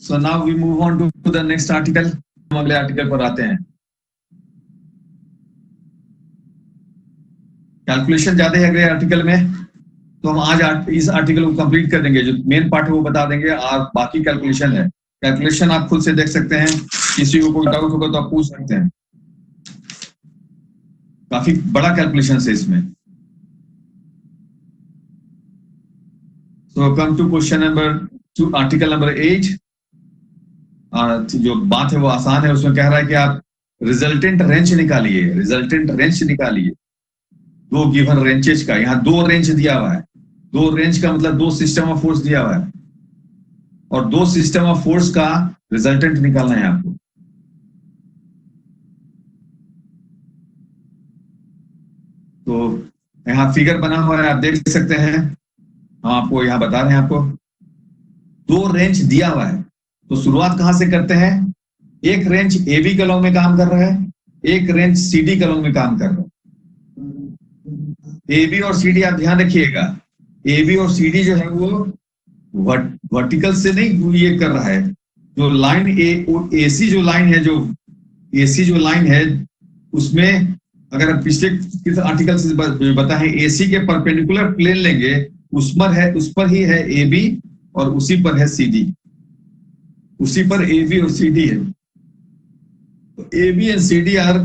So now we move on to the next article. हम अगले article पर आते हैं। कैलकुलेशन ज्यादा है अगले आर्टिकल में, तो हम आज इस आर्टिकल को कंप्लीट कर देंगे। जो मेन पार्ट है वो बता देंगे और बाकी कैलकुलेशन है। कैलकुलेशन आप खुद से देख सकते हैं, किसी को कोई डाउट होगा तो आप पूछ सकते हैं। काफी बड़ा कैलकुलेशन है इसमें। So come to question number 2, article number 8। जो बात है वो आसान है। उसमें कह रहा है कि आप रिजल्टेंट रेंज निकालिए। रिजल्टेंट रेंज निकालिए दो गिवन रेंजेस का। यहाँ दो रेंज दिया हुआ है। दो रेंज का मतलब दो सिस्टम ऑफ फोर्स दिया हुआ है और दो सिस्टम ऑफ फोर्स का रिजल्टेंट निकालना है आपको। तो यहाँ फिगर बना हुआ है, आप देख सकते हैं। हम आपको यहाँ बता रहे हैं, आपको दो रेंज दिया हुआ है। तो शुरुआत कहां से करते हैं? एक रेंज AB कॉलम में काम कर रहा है, एक रेंज CD कॉलम में काम कर रहा है। AB और CD आप ध्यान रखिएगा, AB और CD जो है वो वर्टिकल से नहीं ये कर रहा है। जो लाइन AC जो लाइन है, जो AC जो लाइन है उसमें अगर आप पिछले आर्टिकल से बताएं, AC के परपेंडिकुलर प्लेन लेंगे, उस पर ही है AB और उसी पर है CD। उसी पर AB और CD है। तो AB and CD are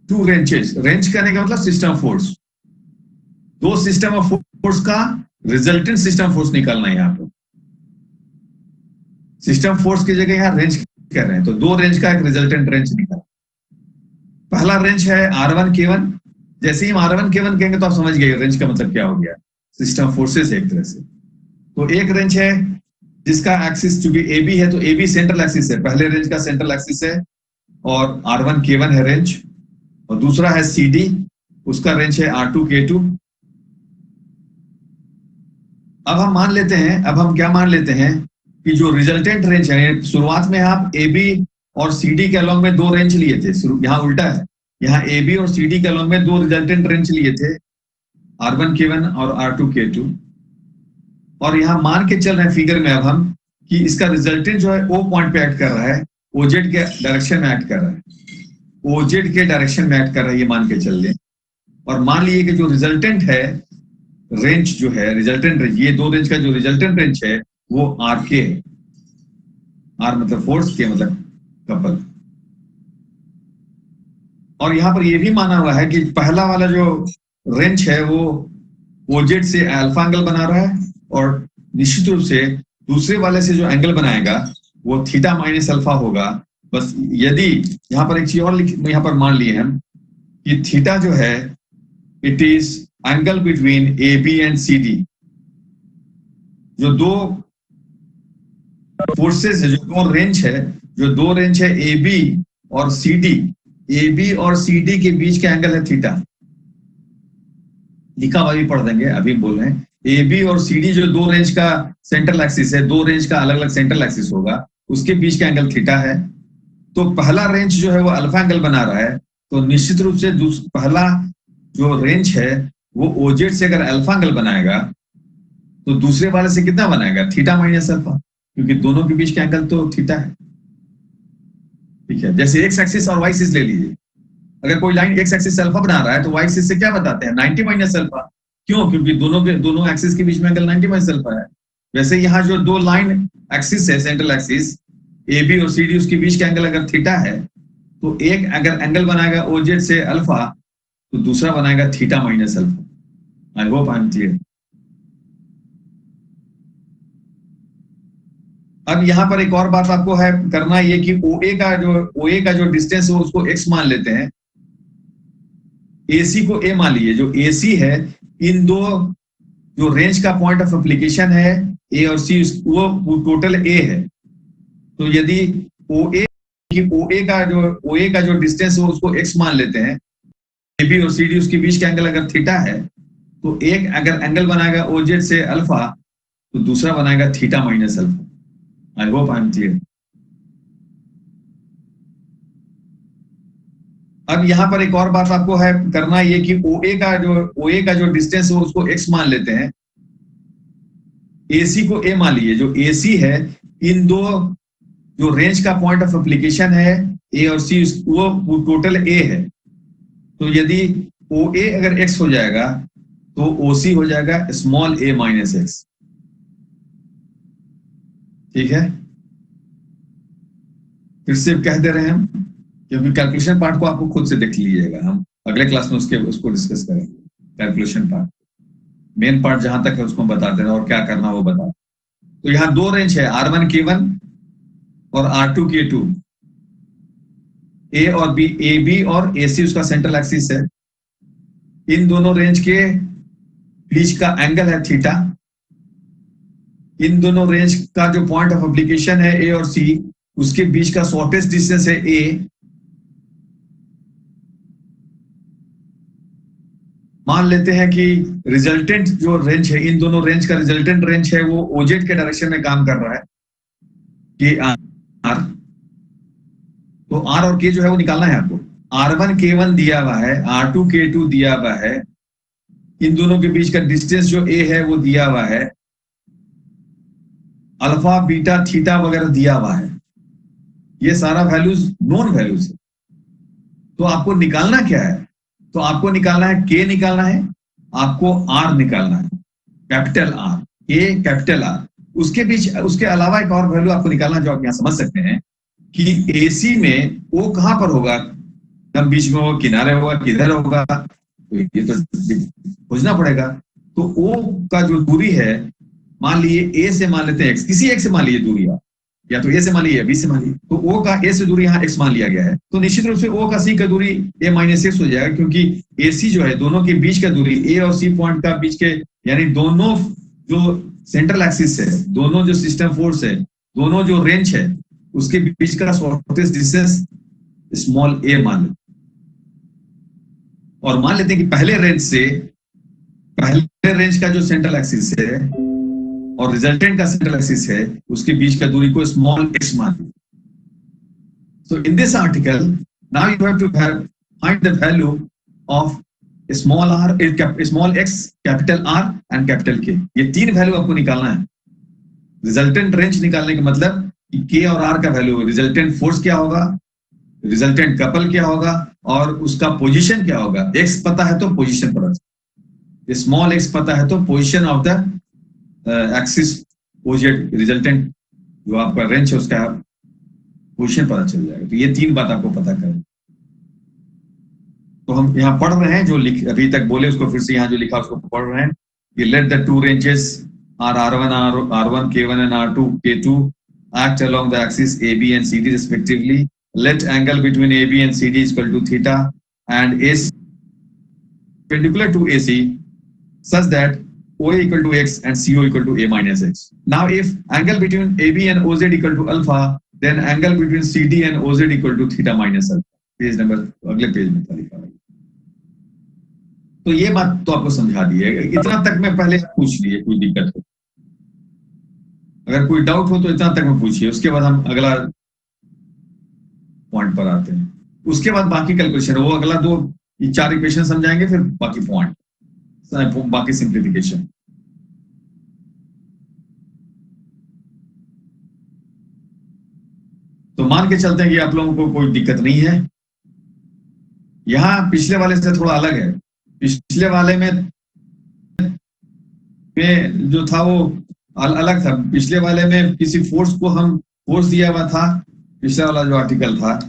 two wrenches. Wrench करने का मतलब सिस्टम ऑफ फोर्स। दो सिस्टम ऑफ फोर्स का रिजल्टेंट सिस्टम फोर्स निकालना है यहाँ पर। सिस्टम फोर्स की जगह यहाँ रेंज कह रहे हैं, तो दो रेंज का एक रिजल्टेंट रेंज निकाल। पहला रेंज है R1K1। जैसे ही हम R1K1 कहेंगे तो आप समझ गए रेंज का मतलब क्या हो गया। सिस्टम फोर्सेस एक तरह से। तो एक रेंज है जिसका एक्सिस चूंकि AB है तो AB सेंट्रल एक्सिस है, पहले रेंज का सेंट्रल एक्सिस है और R1K1 है रेंज। और दूसरा है CD, उसका रेंज है R2K2। अब हम मान लेते हैं, अब हम क्या मान लेते हैं कि जो रिजल्टेंट रेंज है, शुरुआत में आप AB और CD के अलॉन्ग में दो रेंज लिए थे। यहाँ उल्टा है, यहाँ AB और CD के अलॉन्ग में दो रिजल्टेंट रेंज लिए थे, R1K1 और R2K2। और यहाँ मान के चल रहे हैं फिगर में अब हम कि इसका रिजल्टेंट जो है O पॉइंट पे एक्ट कर रहा है, OZ के डायरेक्शन में एक्ट कर रहा है, OZ के डायरेक्शन में एक्ट कर रहा है, ये मान के चल रहे। और मान लिए कि जो रिजल्टेंट है रेंज जो है, रिजल्टेंट रेंज, ये दो रेंज का जो रिजल्टेंट रेंज है वो RK है। R मतलब फोर्स, के मतलब कपल। और यहाँ पर ये भी माना हुआ है कि पहला वाला जो रेंज है वो OZ से अल्फा एंगल बना रहा है और निश्चित रूप से दूसरे वाले से जो एंगल बनाएगा वो थीटा माइनस अल्फा होगा। बस यदि यहाँ पर एक चीज और यहाँ पर मान लिए हम कि थीटा जो है it is angle between AB and CD। जो दो फोर्सेस है, जो दो रेंज है, जो दो रेंज है AB और CD, AB और CD के बीच का एंगल है थीटा। लिखा हुआ भी पढ़ देंगे, अभी बोल रहे हैं। AB और CD जो दो रेंज का सेंट्रल एक्सिस है, दो रेंज का अलग अलग सेंट्रल एक्सिस होगा, उसके बीच का एंगल थीटा है। तो पहला रेंज जो है वो अल्फा एंगल बना रहा है, तो निश्चित रूप से पहला जो रेंज है वो OZ से अगर अल्फा एंगल बनाएगा तो दूसरे वाले से कितना बनाएगा? थीटा माइनस अल्फा, क्योंकि दोनों के बीच का एंगल तो थीटा है। ठीक है, जैसे एक्स एक्सिस और वाई एक्सिस ले लीजिए। अगर कोई लाइन एक्स एक्सिस अल्फा बना रहा है तो वाई एक्सिस से क्या बताते हैं? 90 माइनस अल्फा। क्यों? क्योंकि दोनों एक्सिस के बीच में एंगल 90 माइनस अल्फा है। वैसे यहाँ जो दो लाइन एक्सिस है, सेंट्रल एक्सिस AB और CD, उसके बीच का एंगल अगर थीटा है तो एक अगर एंगल बनाएगा OZ से अल्फा तो दूसरा बनाएगा theta minus alpha. I hope I am clear. अब यहाँ पर एक और बात आपको है करना ये कि OA का जो डिस्टेंस है उसको x मान लेते हैं, AC को A मान लीजिए। जो AC है, इन दो जो रेंज का पॉइंट ऑफ एप्लीकेशन है A और C, वो टोटल A है। तो यदि OA का जो डिस्टेंस है उसको x मान लेते हैं, AB और CD उसके बीच का एंगल अगर थीटा है तो एक अगर एंगल बनाएगा OZ से अल्फा तो दूसरा बनाएगा theta minus alpha. I hope I am clear. अब यहाँ पर एक और बात आपको है करना ये कि OA का जो डिस्टेंस है उसको x मान लेते हैं, AC को A मान लीजिए, जो AC है, इन दो जो रेंज का पॉइंट ऑफ एप्लीकेशन है A और C, वो टोटल A है। तो यदि OA अगर X हो जाएगा तो OC हो जाएगा स्मॉल a माइनस एक्स। ठीक है, फिर से कह दे रहे हैं हम, क्योंकि कैलकुलेशन पार्ट को आपको खुद से देख लीजिएगा, हम अगले क्लास में उसको डिस्कस करेंगे। कैलकुलेशन पार्ट, मेन पार्ट जहां तक है उसको बताते हैं और क्या करना वो बता। तो यहाँ दो रेंज है, R1K1 और R2K2, A और B, AB और AC उसका सेंट्रल एक्सिस है। इन दोनों रेंज के बीच का एंगल है थीटा। इन दोनों रेंज का जो पॉइंट ऑफ एप्लीकेशन है A और C, उसके बीच का शॉर्टेस्ट डिस्टेंस है A। मान लेते हैं कि रिजल्टेंट जो रेंज है, इन दोनों रेंज का रिजल्टेंट रेंज है वो OZ के डायरेक्शन में काम कर रहा है, कि R। तो R और K जो है वो निकालना है आपको। R1K1 दिया हुआ है, R2K2 दिया हुआ है, इन दोनों के बीच का डिस्टेंस जो A है वो दिया हुआ है, अल्फा बीटा थीटा वगैरह दिया हुआ है। ये सारा वैल्यूज नोन वैल्यूज है। तो आपको निकालना क्या है? तो आपको निकालना है K, निकालना है आपको, R निकालना है, capital R, K capital R। उसके बीच, उसके अलावा एक और वैल्यू आपको निकालना जो आप यहाँ समझ सकते हैं कि AC में O कहां पर होगा, तब बीच में वो किनारे होगा, किधर होगा, तो ये तो खोजना पड़ेगा। तो O का जो दूरी है, मान लीजिए A से मान लेते हैं X, किसी एक से मान लीजिए दूरी, आप या तो A से मान लीजिए या B से मान लीजिए। तो O का A से दूरी यहाँ X मान लिया गया है, तो निश्चित रूप से O का C का दूरी A माइनस X हो जाएगा, क्योंकि AC जो है दोनों के बीच का दूरी, A और C पॉइंट का बीच के, यानी दोनों जो सेंट्रल एक्सिस है, दोनों जो सिस्टम फोर्स है, दोनों जो रेंज है, उसके बीच का शॉर्टेस्ट डिस्टेंस स्मॉल a मान लेते, और मान लेते हैं कि पहले रेंज का जो सेंट्रल एक्सिस है और रिजल्टेंट का सेंट्रल एक्सिस है, उसके बीच का दूरी को स्मॉल x मान लेते। So in this article, now you have to find the value of small r, small x, capital R and capital K। ये तीन वैल्यू आपको निकालना है। रिजल्टेंट रेंज निकालने का मतलब कि K और R का वैल्यू, रिजल्टेंट फोर्स क्या होगा, रिजल्टेंट कपल क्या होगा, और उसका पोजीशन क्या होगा। x पता है तो पोजीशन पता है, स्मॉल x पता है तो position of the axis OZ, resultant जो आपका रेंज है उसका पोजीशन पता चल जाएगा। तो ये तीन बात आपको पता करें। तो हम यहाँ पढ़ रहे हैं, जो अभी तक बोले उसको फिर से यहाँ जो लिखा उसको पढ़ रहे हैं कि let the two wrenches are R1K1 and R2K2 act along the axis AB and CD respectively. Let angle between AB and CD is equal to theta and AC perpendicular to AC such that OA equal to X and CO equal to A minus X. Now if angle between AB and OZ equal to alpha, then angle between CD and OZ equal to theta minus alpha. Page number अगले page में था लिखा है। तो ये बात तो आपको समझा दी है, इतना तक मैं पहले पूछ लिए, कोई दिक्कत हो, अगर कोई डाउट हो तो इतना तक में पूछिए, उसके बाद हम अगला पॉइंट पर आते हैं। उसके बाद बाकी कैलकुलेशन, वो अगला दो चार इक्वेशन समझाएंगे, फिर बाकी पॉइंट, बाकी सिंप्लीफिकेशन। तो मान के चलते हैं कि आप लोगों को कोई दिक्कत नहीं है। यहां पिछले वाले से थोड़ा अलग है। पिछले वाले में जो था वो अलग था। पिछले वाले में किसी फोर्स को हम फोर्स दिया हुआ था, पिछले वाला जो आर्टिकल था,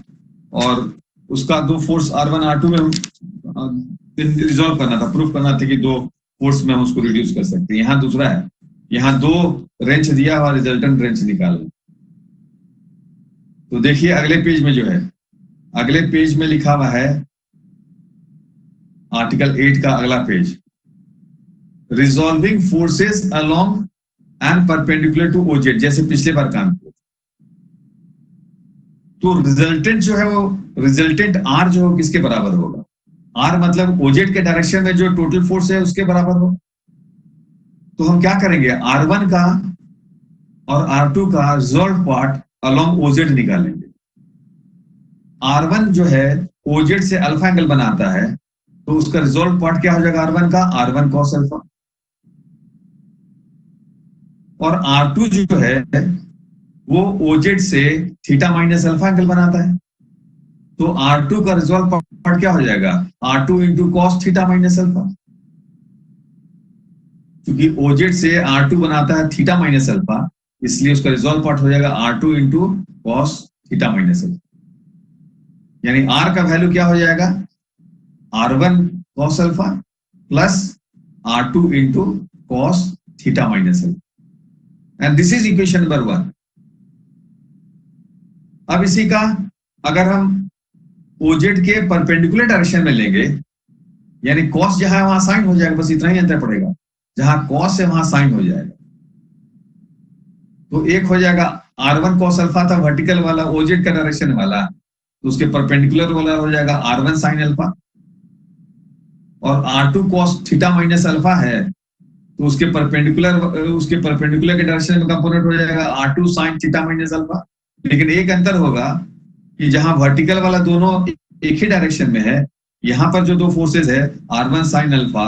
और उसका दो फोर्स R1 R2 में रिजॉल्व करना था, प्रूफ करना था कि दो फोर्स में हम उसको रिड्यूस कर सकते हैं। यहाँ दूसरा है, यहाँ दो रेंज दिया हुआ, रिजल्टेंट रेंज निकालना। तो देखिए अगले पेज में जो है, अगले पेज में लिखा हुआ है आर्टिकल 8 का अगला page, resolving forces along and perpendicular to OZ, जैसे पिछले बार काम किया। तो रिजल्टेंट जो है वो, रिजल्टेंट R जो है किसके बराबर होगा, R मतलब OZ के डायरेक्शन में जो टोटल फोर्स है उसके बराबर हो। तो हम क्या करेंगे, R1 का और R2 का रिजॉल्व पार्ट अलोंग OZ निकालेंगे। R1 जो है OZ से अल्फा एंगल बनाता है, तो उसका रिजॉल्व पार्ट क्या हो जाएगा R1 का, R1 cos अल्फा। और R2 जो है वो OZ से थीटा माइनस अल्फा एंगल बनाता है। तो R2 का रिजॉल्व पार्ट क्या हो जाएगा, R2 into cos theta minus alpha, क्योंकि OZ से R2 बनाता है थीटा माइनस अल्फा, इसलिए उसका रिजॉल्व पार्ट हो जाएगा R2 into cos theta minus alpha. यानी R का वैल्यू क्या हो जाएगा, R1 cos alpha plus R2 into cos theta minus alpha, and this is equation number 1। अब इसी का अगर हम OZ के परपेंडिकुलर डायरेक्शन में लेंगे, यानी कॉस जहां है वहां साइन हो जाएगा, बस इतना ही अंतर पड़ेगा, जहां कॉस है वहां साइन हो जाएगा। तो एक हो जाएगा R1 कॉस अल्फा था वर्टिकल वाला OZ का डायरेक्शन वाला, तो उसके परपेंडिकुलर वाला हो जाएगा R1 साइन अल्फा, और R2 cos theta minus alpha है तो उसके परपेंडिकुलर के डायरेक्शन में कंपोनेंट हो जाएगा R2 sine theta minus alpha. लेकिन एक अंतर होगा कि जहां वर्टिकल वाला दोनों एक ही डायरेक्शन में है, यहां पर जो दो फोर्सेस है R1 साइन अल्फा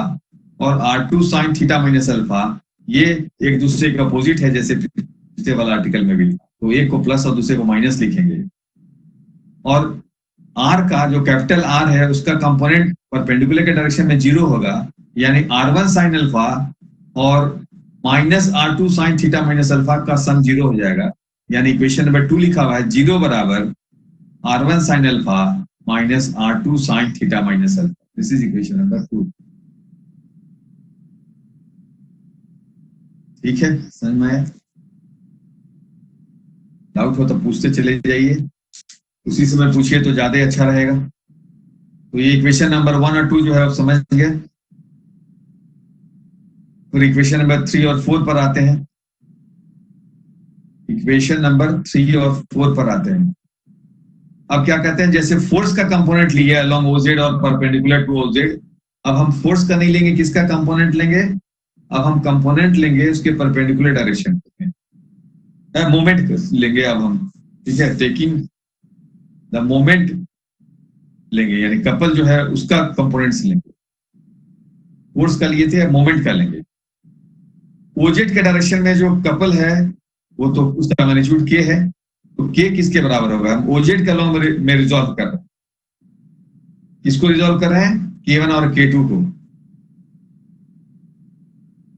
और R2 sine theta minus alpha, ये एक दूसरे के अपोजिट है, जैसे पिछले वाला आर्टिकल में भी, तो एक को प्लस और दूसरे को माइनस लिखेंगे। और R का जो कैपिटल R है उसका कंपोनेंट परपेंडिकुलर के डायरेक्शन में 0 होगा, यानी R1 साइन अल्फा और minus R2 sine theta minus alpha का सम 0 हो जाएगा। यानी इक्वेशन नंबर 2 लिखा हुआ है 0 बराबर R1 sine alpha minus R2 sine theta minus alpha. This is equation number 2। ठीक है, समझ में आया? डाउट हो तो पूछते चले जाइए, उसी समय पूछिए तो ज्यादा अच्छा रहेगा। तो ये इक्वेशन नंबर 1 और 2 जो है आप समझ गए। फिर इक्वेशन नंबर 3 और 4 पर आते हैं। इक्वेशन नंबर 3 और 4 पर आते हैं। अब क्या कहते हैं, जैसे फोर्स का कंपोनेंट लिया अलोंग OZ और परपेंडिकुलर टू OZ, अब हम फोर्स का नहीं लेंगे, किसका कंपोनेंट लेंगे, अब हम कंपोनेंट लेंगे उसके परपेंडिकुलर डायरेक्शन में, मोमेंट लेंगे अब हम। ठीक है, टेकिंग द मोमेंट लेंगे, यानी कपल जो है उसका कंपोनेंट्स लेंगे। फोर्स का लिए थे, मोमेंट का लेंगे। OZ के डायरेक्शन में जो कपल है वो तो उसका मैग्नीट्यूड K है, तो K किसके बराबर होगा, हम OZ का लॉन्ग में रिजॉल्व कर रहे हैं। किसको रिजॉल्व कर रहे हैं, K1 और K2 को।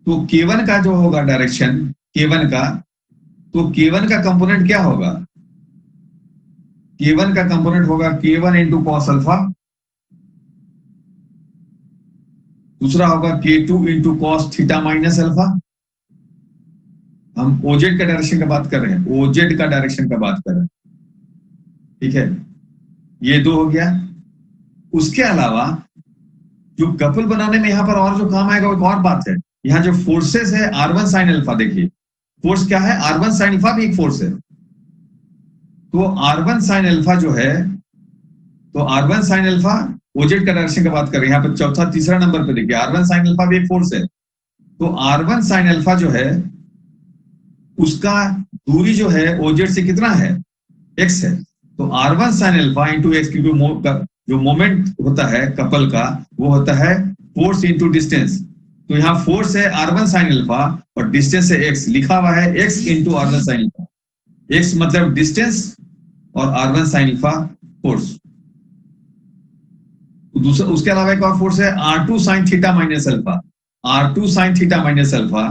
तो K1 का जो होगा डायरेक्शन K1 का, तो K1 का कंपोनेंट क्या होगा, K1 का कंपोनेंट होगा K1 इंटू कॉस अल्फा, दूसरा होगा K2 into cos theta minus alpha. हम OZ का डायरेक्शन का बात कर रहे हैं, OZ का डायरेक्शन का बात कर रहे हैं। ठीक है, ये 2 हो गया। उसके अलावा जो कपल बनाने में यहाँ पर और जो काम आएगा वो एक और बात है। यहाँ जो फोर्सेस है R1 साइन अल्फा, देखिए फोर्स क्या है, R1 साइन अल्फा भी एक फोर्स है। तो R1 साइन अल्फा जो है, तो R1 साइन अल्फा OZ का डायरेक्शन का बात कर रहे हैं। यहाँ पर तीसरा नंबर पे देखिए R1 साइन अल्फा भी एक फोर्स है। तो R1 साइन अल्फा जो है उसका दूरी जो है OZ से कितना है, x है। तो R1 sine alpha into x, क्योंकि जो मोमेंट होता है कपल का वो होता है फोर्स इंटू डिस्टेंस। तो यहाँ फोर्स है R1 साइन अल्फा और डिस्टेंस है x, लिखा हुआ है x into R1 sine alpha. x मतलब डिस्टेंस और R1 साइन अल्फा फोर्स। दूसरा उसके अलावा एक और फोर्स है R2 sine theta minus alpha. R2 sine theta minus alpha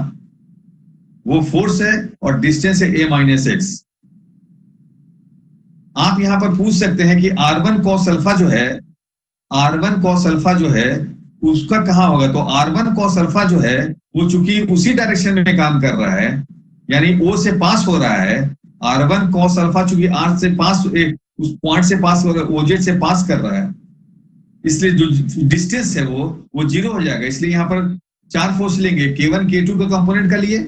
वो फोर्स है और डिस्टेंस है a माइनस एक्स। आप यहां पर पूछ सकते हैं कि R1 कॉस अल्फा जो है, R1 कॉस अल्फा जो है उसका कहां होगा। तो R1 कॉस अल्फा जो है वो चूंकि उसी डायरेक्शन में काम कर रहा है, यानी O से पास हो रहा है। R1 कॉस अल्फा चूंकि R से पास, उस पॉइंट से पास हो रहा है, OZ से पास कर रहा है, इसलिए जो डिस्टेंस है वो 0 हो जाएगा। इसलिए यहाँ पर 4 फोर्स लेंगे। K1 K2 का कंपोनेंट का लिए,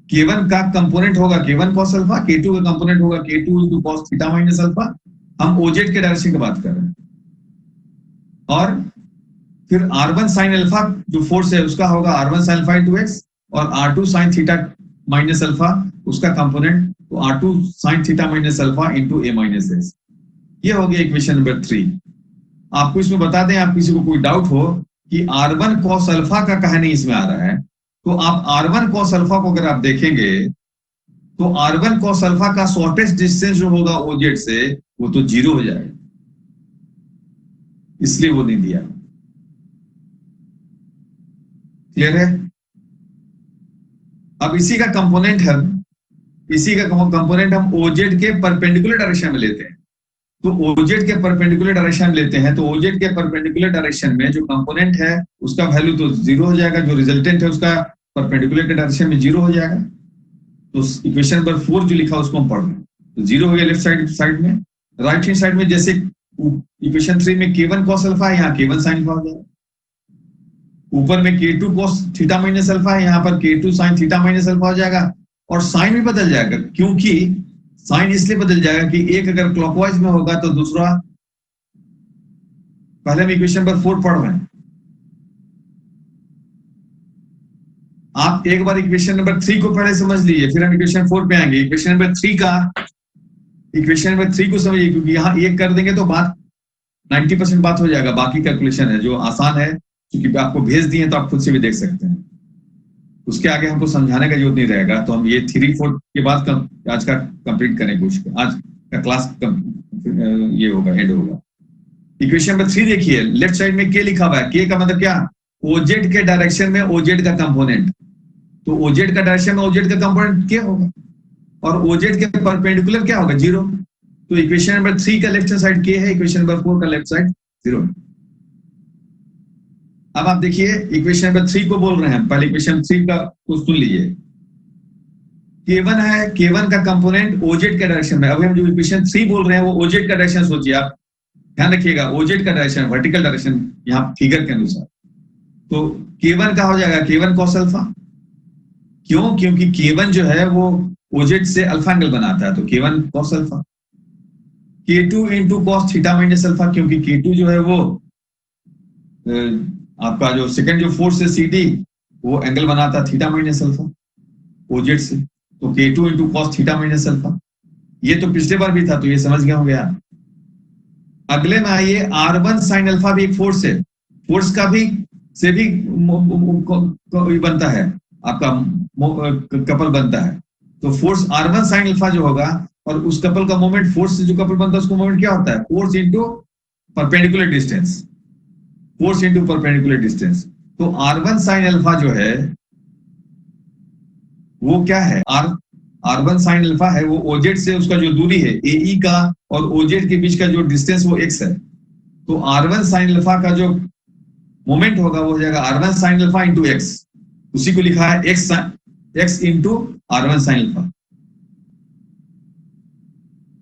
K1 का कंपोनेंट होगा K1 cos अल्फा, K2 का कंपोनेंट होगा K2 into cos theta minus alpha. हम OZ के डायरेक्शन की बात कर रहे हैं। और फिर R1 sin अल्फा जो फोर्स है उसका होगा R1 sin alpha into x, और R2 sin theta minus alpha उसका कंपोनेंट, तो R2 sin theta minus alpha into a minus x। ये हो गया इक्वेशन नंबर 3। आपको इसमें बता दें, आप किसी को कोई डाउट हो कि R1 cos अल्फा का कहा नहीं इसमें आ रहा है, तो आप R1 cos अल्फा को अगर आप देखेंगे तो R1 cos अल्फा का शॉर्टेस्ट डिस्टेंस जो होगा OZ से वो तो 0 हो जाएगा, इसलिए वो नहीं दिया। क्लियर है? अब इसी का कंपोनेंट हम OZ के परपेंडिकुलर डायरेक्शन में लेते हैं। तो OZ के परपेंडिकुलर डायरेक्शन लेते हैं तो OZ के परपेंडिकुलर डायरेक्शन में जो कंपोनेंट है उसका वैल्यू तो 0 हो जाएगा, जो रिजल्टेंट है उसका परपेंडिकुलर के डायरेक्शन में 0 हो जाएगा। तो इक्वेशन नंबर 4 जो लिखा उसको हम पढ़ रहे हैं, तो 0 हो गया लेफ्ट साइड में। राइट हैंड साइड में जैसे इक्वेशन 3 में K1 cos अल्फा है, यहाँ K1 sin अल्फा हो जाएगा। ऊपर में K2 cos theta minus alpha है, यहाँ पर K2 sin theta minus alpha हो जाएगा। और साइन भी बदल जाएगा, क्योंकि साइन इसलिए बदल जाएगा कि एक अगर क्लॉकवाइज में होगा तो दूसरा, पहले हम इक्वेशन नंबर 4 पढ़ रहे हैं। आप एक बार इक्वेशन नंबर 3 को पहले समझ लीजिए, फिर हम इक्वेशन 4 पे आएंगे। इक्वेशन नंबर 3 को समझिए, क्योंकि यहाँ एक कर देंगे तो बात 90% बात हो जाएगा। बाकी कैलकुलेशन है जो आसान है, क्योंकि आपको भेज दिए तो आप खुद से भी देख सकते हैं, उसके आगे हमको समझाने का जरूरत नहीं रहेगा। तो हम ये 3-4 के बाद आज का कंप्लीट करने की आज का क्लास ये होगा, एंड होगा। इक्वेशन नंबर 3 देखिए, लेफ्ट साइड में K लिखा हुआ है। K का मतलब क्या? OZ के डायरेक्शन में OZ का कंपोनेंट। तो OZ का डायरेक्शन में OZ का कंपोनेंट K होगा, और OZ के परपेंडिकुलर क्या होगा? 0। तो इक्वेशन नंबर 3 का लेफ्ट साइड K है, इक्वेशन नंबर 4 का लेफ्ट साइड 0। अब आप देखिए इक्वेशन नंबर 3 को बोल रहे हैं, पहले इक्वेशन 3 का को सुन लीजिए। K1 है, K1 का कंपोनेंट OZ के डायरेक्शन में। अभी हम जो इक्वेशन 3 बोल रहे हैं वो OZ का डायरेक्शन सोचिए, आप ध्यान रखिएगा, OZ का डायरेक्शन, वर्टिकल डायरेक्शन यहाँ फिगर के अनुसार। तो K1 का हो जाएगा K1 cos अल्फा। क्यों? क्योंकि K1 जो है वो OZ से अल्फा एंगल बनाता है, तो K1 cos alpha. K2 into cos theta minus alpha, क्योंकि K2 जो है वो आपका जो सेकंड जो फोर्स है CD, वो एंगल बनाता थीटा माइनस अल्फा OZ से। तो K2 into cos theta minus alpha, ये तो पिछले बार भी था, तो ये समझ गया होंगे आप। अगले में आइए, R1 sin अल्फा भी एक फोर्स है, फोर्स का भी से भी बनता है, आपका कपल बनता है। तो फोर्स R1 sin अल्फा जो होगा, और उस कपल का मोमेंट, फोर्स से जो कपल बनता है उसको मोमेंट क्या होता है? Force into perpendicular distance, force into perpendicular distance. तो R1 sin अल्फा जो है वो क्या है? R1 sin अल्फा है, वो OZ से उसका जो दूरी है AE का और OZ के बीच का जो डिस्टेंस वो x है। तो R1 sin अल्फा का जो मोमेंट होगा वो हो जाएगा R1 sin alpha into x, उसी को लिखा है x into R1 sin alpha.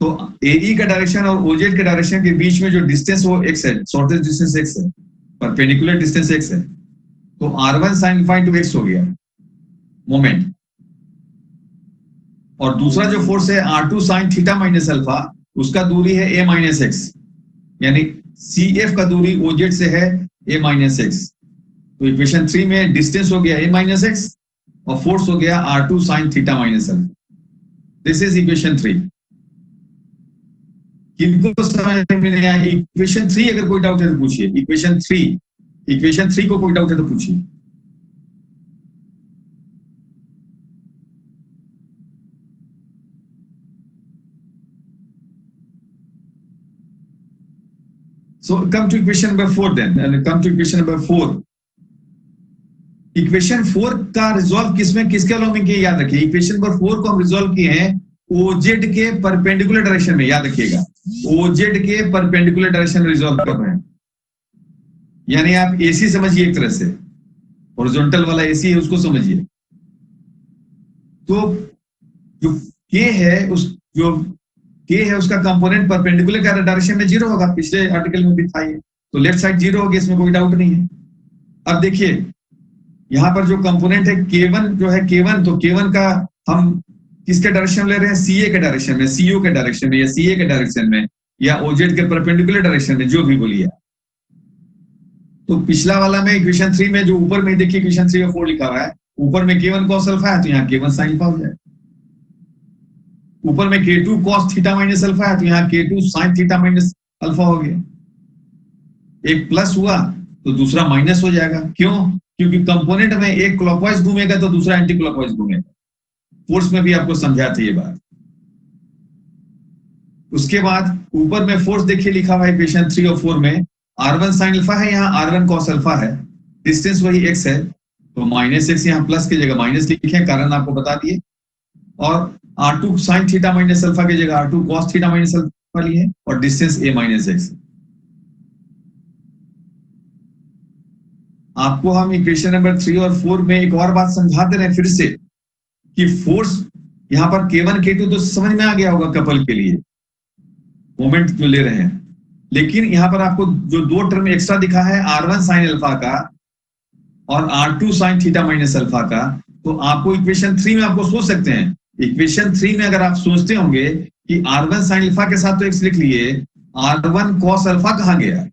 तो AE का डायरेक्शन और OZ के डायरेक्शन के बीच में जो डिस्टेंस वो x है, शॉर्टेस्ट डिस्टेंस x है, परपेंडिकुलर डिस्टेंस x है। तो R1 sin alpha into x हो गया मोमेंट। और दूसरा जो फोर्स है R2 sin theta minus alpha, उसका दूरी है a माइनस x, यानी CF का दूरी OZ से है a माइनस x। तो इक्वेशन 3 में डिस्टेंस हो गया a माइनस x और फोर्स हो गया R2 sin theta minus alpha. This is equation 3। किनको समझ में नहीं आया इक्वेशन 3? अगर कोई डाउट है तो पूछिए। इक्वेशन 3 को कोई डाउट है तो पूछिए। So come to equation number 4 then, and come to equation number 4. Equation 4 का रिजॉल्व किसमें, किसके लॉ में किया याद रखिए। इक्वेशन नंबर 4 को हम रिजॉल्व किए हैं OZ के परपेंडिकुलर डायरेक्शन में, याद रखिएगा OZ के परपेंडिकुलर डायरेक्शन में रिजॉल्व कर रहे हैं। यानी आप AC समझिए, एक तरह से हॉरिजॉन्टल वाला AC है उसको समझिए। तो जो K है उसका कंपोनेंट परपेंडिकुलर का डायरेक्शन में 0 होगा, पिछले आर्टिकल में भी था ये। तो लेफ्ट साइड 0 होगी, इसमें कोई डाउट नहीं है। अब देखिए यहाँ पर जो कंपोनेंट है K1 जो है K1, तो K1 का हम किसके डायरेक्शन में ले रहे हैं? CA के डायरेक्शन में, CO के डायरेक्शन में, या CA के डायरेक्शन में, या OZ के परपेंडिकुलर डायरेक्शन में, जो भी बोलिए। तो पिछला वाला में इक्वेशन 3 में जो ऊपर में देखिए इक्वेशन 3 में 4 लिखा हुआ है, ऊपर में K1 cos अल्फा है तो यहाँ K1 sin अल्फा हो जाए। ऊपर में K2 cos theta minus alpha है तो यहाँ K2 sin theta minus alpha हो गया। एक प्लस हुआ तो दूसरा माइनस हो जाएगा। क्यों? क्योंकि कंपोनेंट में एक क्लॉकवाइज घूमेगा तो दूसरा एंटी क्लॉकवाइज घूमेगा। फोर्स में भी आपको समझा था ये बात। उसके बाद ऊपर में फोर्स देखिए लिखा हुआ है इक्वेशन 3 और 4 में, R1 sin अल्फा है, यहाँ R1 cos अल्फा है, डिस्टेंस वही x है, तो -x यहाँ प्लस की जगह माइनस लिखे, कारण आपको बता दिए। और R2 sin theta minus alpha की जगह R2 cos theta minus alpha लिए, और डिस्टेंस a माइनस x। आपको हम इक्वेशन नंबर 3 और 4 में एक और बात समझा दे रहे हैं फिर से, कि फोर्स यहाँ पर K1 K2 तो समझ में आ गया होगा कपल के लिए, मोमेंट जो ले रहे हैं, लेकिन यहाँ पर आपको जो दो टर्म एक्स्ट्रा दिखा है R1 sin अल्फा का और R2 sin theta minus alpha का, तो आपको इक्वेशन 3 में आपको सोच सकते हैं, इक्वेशन 3 में अगर आप सोचते होंगे कि R1 sin अल्फा के साथ तो x लिख लिए, R1 cos अल्फा कहाँ गया,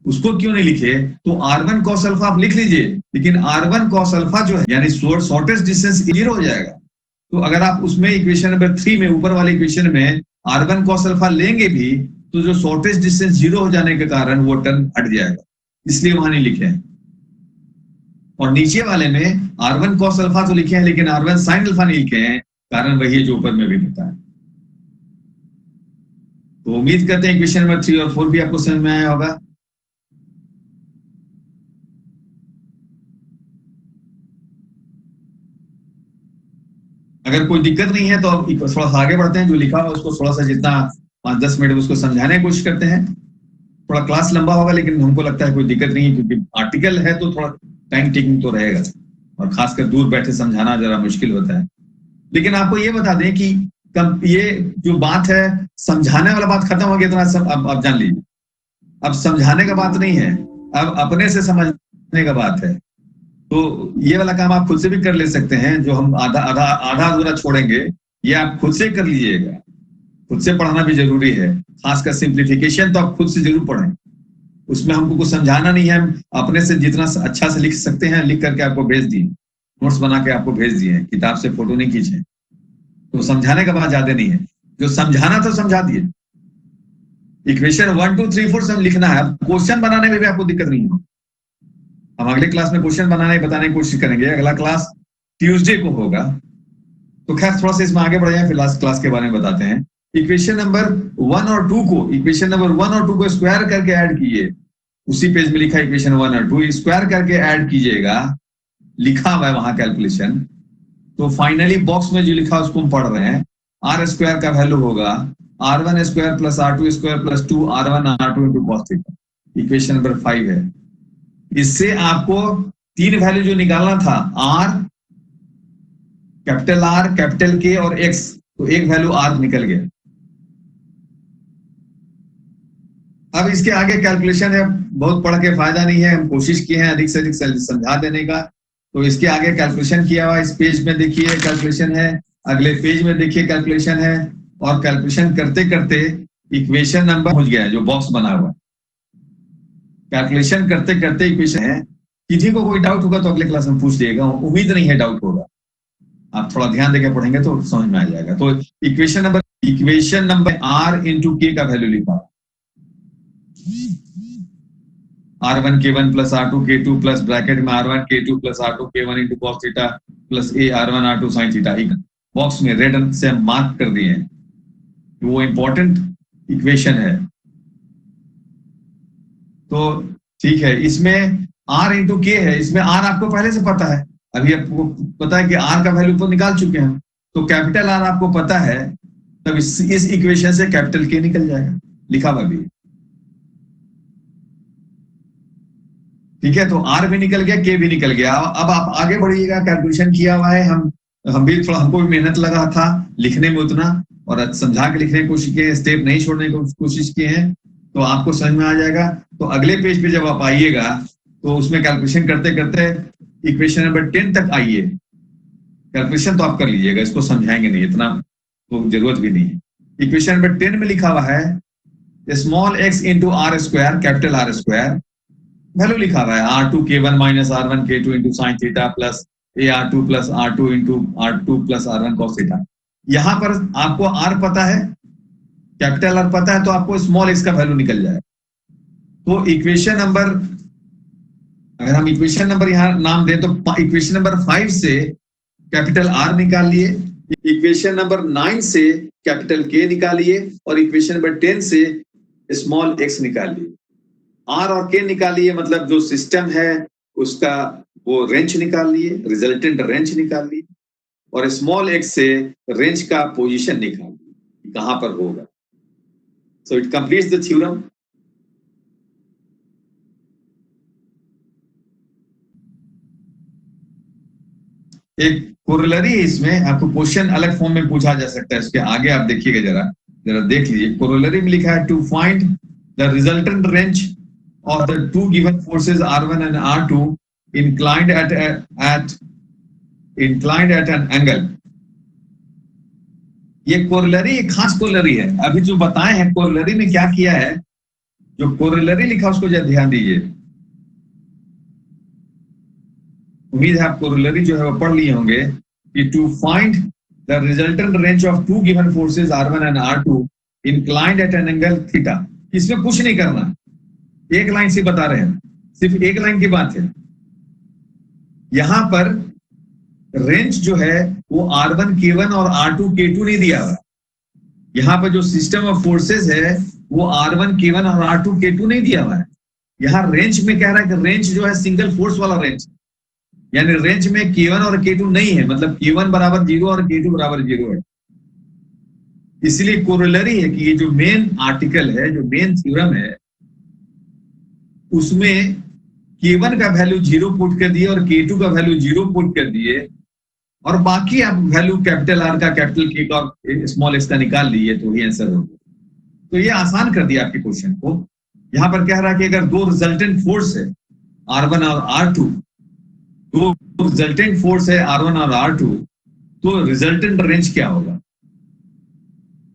उसको क्यों नहीं लिखे, तो R1 cos अल्फा आप लिख लीजिए, लेकिन R1 cos अल्फा जो है यानी शॉर्टेस्ट डिस्टेंस 0 हो जाएगा। तो अगर आप उसमें इक्वेशन नंबर 3 में ऊपर वाले इक्वेशन में R1 cos अल्फा लेंगे भी, तो जो शॉर्टेस्ट डिस्टेंस 0 हो जाने के कारण वो टर्म हट जाएगा, इसलिए वहां नहीं लिखे हैं। और नीचे वाले में R1 cos अल्फा तो लिखे हैं, लेकिन R1 sin अल्फा नहीं लिखे हैं, कारण वही है जो ऊपर में भी बताया। तो उम्मीद करते हैं इक्वेशन नंबर 3 और 4 भी आपको समझ में आया होगा। अगर कोई दिक्कत नहीं है तो अब थोड़ा सा आगे बढ़ते हैं, जो लिखा हुआ उसको थोड़ा सा जितना 5-10 मिनट उसको समझाने की कोशिश करते हैं। थोड़ा क्लास लंबा होगा, लेकिन हमको लगता है कोई दिक्कत नहीं है, क्योंकि आर्टिकल है तो थोड़ा टाइम टेकिंग तो रहेगा, और खासकर दूर बैठे समझाना जरा मुश्किल होता है। लेकिन आपको ये बता दें कि ये जो बात है, समझाने वाला बात खत्म हो गया, इतना सब अब जान लीजिए, अब समझाने का बात नहीं है, अब अपने से समझने का बात है। तो ये वाला काम आप खुद से भी कर ले सकते हैं, जो हम आधा अधूरा छोड़ेंगे, ये आप खुद से कर लीजिएगा। खुद से पढ़ना भी जरूरी है, खासकर सिंप्लीफिकेशन तो आप खुद से जरूर पढ़ें, उसमें हमको कुछ समझाना नहीं है, हम अपने से जितना अच्छा से लिख सकते हैं लिख करके आपको भेज दिए, नोट्स बना के आपको भेज दिए, किताब से फोटो नहीं खींचे। तो समझाने का बात ज्यादा नहीं है, जो समझाना तो समझा दिए। इक्वेशन 1 2 3 4 सब लिखना है, क्वेश्चन बनाने में भी आपको दिक्कत नहीं हो। हम अगले क्लास में क्वेश्चन बनाने बताने की कोशिश करेंगे, अगला क्लास ट्यूसडे को होगा। तो खैर थोड़ा सा इसमें आगे बढ़ जाए, फिर लास्ट क्लास के बारे में बताते हैं। इक्वेशन नंबर 1 और 2 को, इक्वेशन नंबर 1 और 2 को स्क्वायर करके ऐड कीजिए, उसी पेज में लिखा है इक्वेशन 1 और 2 स्क्वायर करके ऐड कीजिएगा, लिखा हुआ है वहां कैलकुलेशन। तो फाइनली बॉक्स में जो लिखा उसको हम पढ़ रहे हैं, आर स्क्वायर का वैल्यू होगा R1 square plus R2 square plus 2 R1 R2 into cos theta. Equation number 5 है। इससे आपको 3 वैल्यू जो निकालना था, R, कैपिटल K और X, तो एक वैल्यू R निकल गया। अब इसके आगे कैलकुलेशन है, बहुत पढ़ के फायदा नहीं है, हम कोशिश किए हैं अधिक से अधिक समझा देने का। तो इसके आगे कैलकुलेशन किया हुआ, इस पेज में देखिए कैलकुलेशन है, अगले पेज में देखिए कैलकुलेशन है, और कैलकुलेशन करते करते इक्वेशन नंबर पहुंच गया है जो बॉक्स बना हुआ। कैलकुलेशन करते करते इक्वेशन है। किसी को कोई डाउट होगा तो अगले क्लास में पूछ लिएगा, उम्मीद नहीं है डाउट होगा, आप थोड़ा ध्यान देकर पढ़ेंगे तो समझ में आ जाएगा। तो equation number R into K का वैल्यू लिखा, R1 K1 plus R2 K2 plus bracket में R1 K2 plus R2 K1 into cos theta plus A R1 R2 sine theta. Box में रेड से मार्क कर दिए हैं, वो इंपॉर्टेंट इक्वेशन है। तो ठीक है, इसमें R इंटू K है, इसमें R आपको पहले से पता है, अभी आपको पता है कि R का वैल्यू तो निकाल चुके हैं, तो कैपिटल R आपको पता है, तब इस इक्वेशन से कैपिटल K निकल जाएगा, लिखा हुआ भी। ठीक है, तो R भी निकल गया, K भी निकल गया। अब आप आगे बढ़िएगा, कैलकुलेशन किया हुआ है, हम भी थोड़ा, हमको भी मेहनत लगा था लिखने में उतना, और समझा के लिखने की कोशिश किए, स्टेप नहीं छोड़ने की कोशिश किए हैं, तो आपको समझ में आ जाएगा। तो अगले पेज पे जब आप आइएगा तो उसमें कैलकुलेशन करते करते इक्वेशन नंबर 10 तक आइए। कैलकुलेशन तो आप कर लीजिएगा, इसको समझाएंगे नहीं, इतना तो जरूरत भी नहीं है। इक्वेशन नंबर 10 में लिखा हुआ है small x into R square capital R square, value लिखा हुआ है R2 K1 minus R1 K2 into sine theta plus AR2 plus R2 into R2 plus R1 cos theta. यहां पर आपको R पता है, कैपिटल R पता है, तो आपको स्मॉल x का वैल्यू निकल जाए। तो इक्वेशन नंबर अगर हम इक्वेशन नंबर यहाँ नाम दें तो इक्वेशन नंबर 5 से कैपिटल आर निकाल लिए, इक्वेशन नंबर 9 से कैपिटल के निकालिए और इक्वेशन नंबर 10 से स्मॉल एक्स निकालिए। आर और के निकालिए, मतलब जो सिस्टम है उसका वो रेंज निकाल लिए, रिजल्टेंट रेंज निकाल लिए, और स्मॉल एक्स से रेंज का पोजीशन निकाल लिए कहां पर होगा। So it completes the theorem. एक कोरोलरी है इसमें, आपको क्वेश्चन अलग फॉर्म में पूछा जा सकता है, इसके आगे आप देखिएगा, जरा जरा देख लीजिए। कोरोलरी में लिखा है to find the resultant wrench of the two given forces R1 and R2 inclined at an angle। ये कोरोलरी एक खास कोरोलरी है। अभी जो बताए हैं कोरोलरी में क्या किया है, जो कोरोलरी लिखा उसको जरा ध्यान दीजिए। उम्मीद है आप कोरोलरी जो है वो पढ़ लिए होंगे कि to find the resultant wrench of two given forces R1 and R2 inclined at an angle theta. इसमें कुछ नहीं करना, एक लाइन से बता रहे हैं, सिर्फ एक लाइन की बात है। यहां पर रेंज जो है वो R1 K1 और R2 K2 नहीं दिया हुआ। यहां पर जो सिस्टम ऑफ फोर्सेस है वो R1 K1 और R2 K2 नहीं दिया हुआ है। यहां रेंज में कह रहा है कि रेंज जो है सिंगल फोर्स वाला रेंज, यानी रेंज में K1 और K2 नहीं है, मतलब K1 बराबर 0 और K2 बराबर 0 है। इसलिए कोरोलरी है कि ये जो मेन आर्टिकल है, जो मेन थ्योरम है, उसमें K1 का वैल्यू 0 पुट कर दिए और K2 का वैल्यू 0 पुट कर दिए, और बाकी आप वैल्यू कैपिटल R का, कैपिटल K का और स्मॉल एक्स का निकाल लिए तो ही आंसर होगा। तो ये आसान कर दिया आपके क्वेश्चन को। यहां पर कह रहा है कि अगर दो रिजल्टेंट फोर्स है R1 और R2, दो रिजल्टेंट फोर्स है R1 और R2, तो रिजल्टेंट रेंज क्या होगा।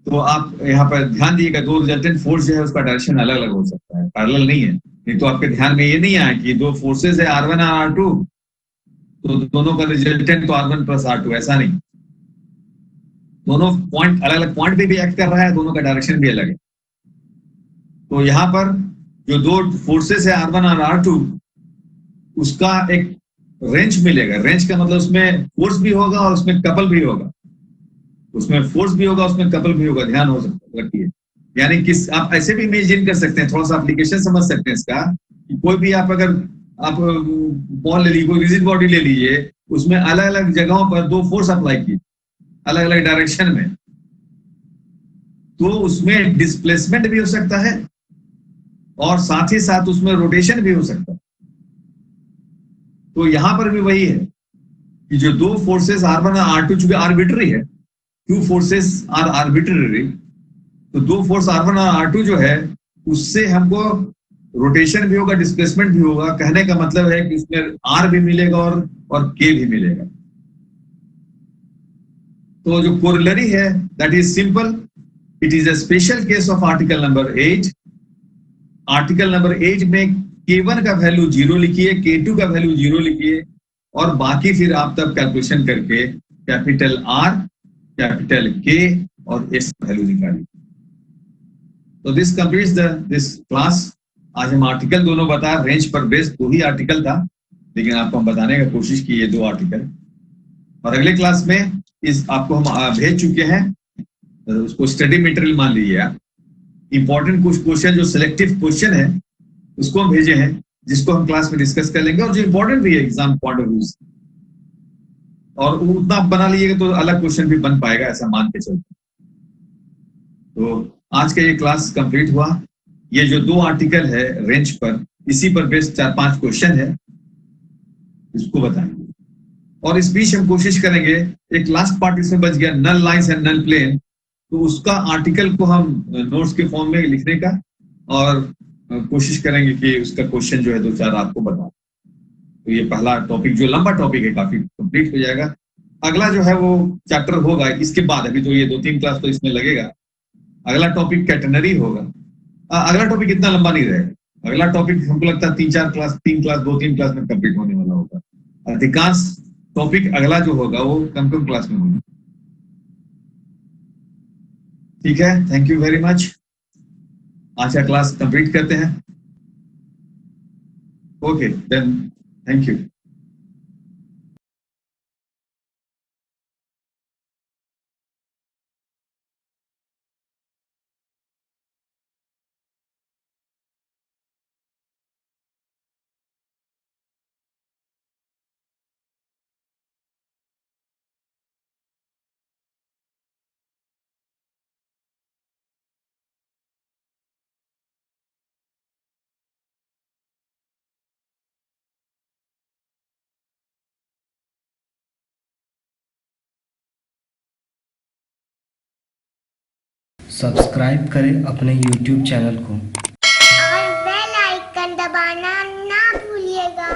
तो आप यहाँ पर ध्यान दिएगा, दो रिजल्टेंट फोर्स जो है उसका डायरेक्शन अलग अलग हो सकता है, पैरेलल नहीं है। नहीं तो आपके ध्यान में ये नहीं आया कि दो फोर्सेस है R1 और R2, तो दोनों का रिजल्टेंट तो R1 प्लस R2, ऐसा नहीं। दोनों पॉइंट अलग अलग पॉइंट पे भी एक्ट कर रहा है, दोनों का डायरेक्शन भी अलग है। तो यहाँ पर जो दो फोर्सेस है R1 और R2, उसका एक रेंज मिलेगा। रेंज का मतलब उसमें फोर्स भी होगा और उसमें कपल भी होगा, उसमें फोर्स भी होगा, उसमें कपल भी होगा। ध्यान हो सकता रखिए, यानी किस आप ऐसे भी इमेजिन कर सकते हैं, थोड़ा सा एप्लीकेशन समझ सकते हैं इसका, कि कोई भी आप अगर आप बॉल ले लीजिए, कोई रिजिड बॉडी ले लीजिए, उसमें अलग अलग जगहों पर दो फोर्स अप्लाई किए अलग अलग डायरेक्शन में, तो उसमें डिस्प्लेसमेंट भी हो सकता है और साथ ही साथ उसमें रोटेशन भी हो सकता है। तो यहां पर भी वही है कि जो दो फोर्सेस R1 और R2 चूंकि आर्बिट्री है, टू फोर्सेस आर आर्बिट्री, तो दो फोर्स R1 और R2 जो है उससे हमको रोटेशन भी होगा, डिस्प्लेसमेंट भी होगा। कहने का मतलब है कि उसमें R भी मिलेगा और K भी मिलेगा। तो जो कोरोलरी है that is simple, it is a special case of article number 8। Article number 8 में K1 का वैल्यू 0 लिखिए, K2 का वैल्यू 0 लिखिए, और बाकी फिर आप तब कैलकुलेशन करके कैपिटल R, कैपिटल K और S वैल्यू निकालिए। तो दिस कंप्लीट्स दिस क्लास। आज हम आर्टिकल दोनों बताया, रेंज पर बेस्ड 2 ही आर्टिकल था, लेकिन आपको हम बताने की कोशिश की ये 2 आर्टिकल। और अगले क्लास में इस आपको हम भेज चुके हैं, उसको स्टडी मटेरियल मान लीजिए आप। इंपॉर्टेंट कुछ क्वेश्चन जो सिलेक्टिव क्वेश्चन है उसको हम भेजे हैं, जिसको हम क्लास में डिस्कस कर लेंगे, और जो इंपॉर्टेंट भी है एग्जाम पॉइंट ऑफ व्यू से। और उतना आप बना लीजिएगा तो अलग क्वेश्चन भी बन पाएगा, ऐसा मान के चलते। तो आज का ये क्लास कंप्लीट हुआ। ये जो 2 आर्टिकल है रेंज पर, इसी पर बेस्ड 4-5 क्वेश्चन है, इसको बताएंगे। और इस बीच हम कोशिश करेंगे, एक लास्ट पार्ट इसमें बच गया, नल लाइंस एंड नल प्लेन, तो उसका आर्टिकल को हम नोट्स के फॉर्म में लिखने का, और कोशिश करेंगे कि उसका क्वेश्चन जो है 2-4 आपको बता। तो ये पहला टॉपिक जो लंबा टॉपिक है, काफी कंप्लीट हो जाएगा। अगला जो है वो चैप्टर होगा इसके बाद, अभी तो ये 2-3 क्लास तो इसमें लगेगा। अगला टॉपिक कैटेनरी होगा। अगला टॉपिक इतना लंबा नहीं रहेगा, अगला टॉपिक हमको लगता है 3-4 क्लास, 2-3 क्लास में कंप्लीट होने वाला होगा। अधिकांश टॉपिक अगला जो होगा वो कम क्लास में होगा। ठीक है, थैंक यू वेरी मच। आज का क्लास कंप्लीट करते हैं। Okay then, thank you. Subscribe करें अपने YouTube चैनल को और बेल आइकन दबाना ना भूलिएगा।